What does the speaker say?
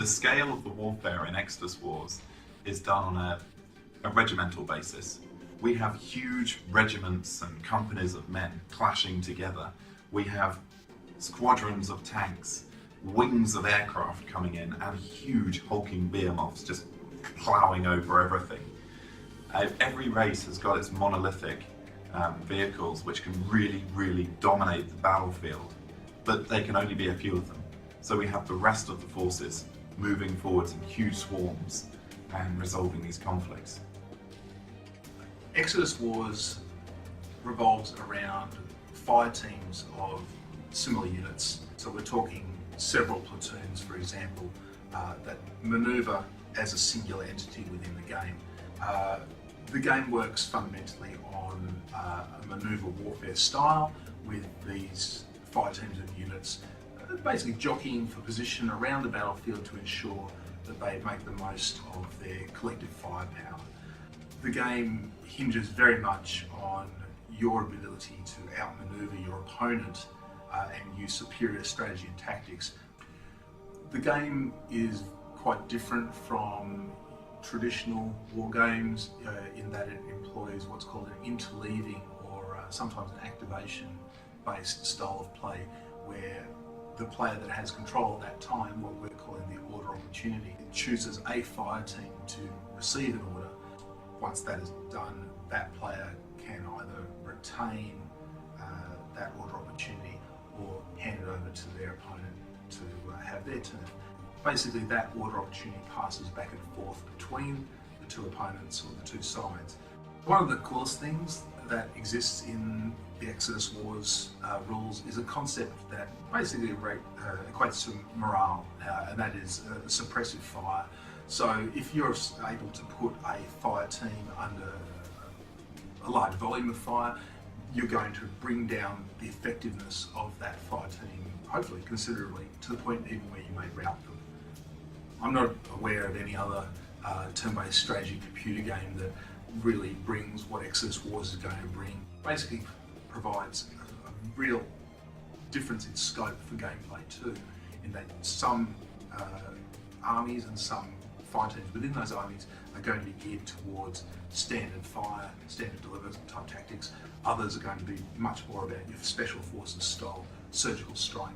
The scale of the warfare in Exodus Wars is done on a regimental basis. We have huge regiments and companies of men clashing together. We have squadrons of tanks, wings of aircraft coming in, and huge hulking behemoths just ploughing over everything. Every race has got its monolithic vehicles which can really dominate the battlefield, but they can only be a few of them. So we have the rest of the forces moving forwards in huge swarms and resolving these conflicts. Exodus Wars revolves around fire teams of similar units. So we're talking several platoons, for example, that manoeuvre as a singular entity within the game. The game works fundamentally on a manoeuvre warfare style, with these fire teams of units basically jockeying for position around the battlefield to ensure that they make the most of their collective firepower. The game hinges very much on your ability to outmaneuver your opponent and use superior strategy and tactics. The game is quite different from traditional war games in that it employs what's called an interleaving or sometimes an activation-based style of play, where the player that has control at that time, what we're calling the order opportunity, chooses a fire team to receive an order. Once that is done, that player can either retain that order opportunity or hand it over to their opponent to have their turn. Basically, that order opportunity passes back and forth between the two opponents or the two sides. One of the coolest things that exists in the Exodus Wars rules is a concept that basically equates to morale, and that is suppressive fire. So if you're able to put a fire team under a large volume of fire, you're going to bring down the effectiveness of that fire team, hopefully considerably, to the point even where you may rout them. I'm not aware of any other turn-based strategy computer game that really brings what Exodus Wars is going to bring. Basically provides a real difference in scope for gameplay too, in that some armies and some fire teams within those armies are going to be geared towards standard fire, standard deliver type tactics. Others are going to be much more about your special forces style surgical strike.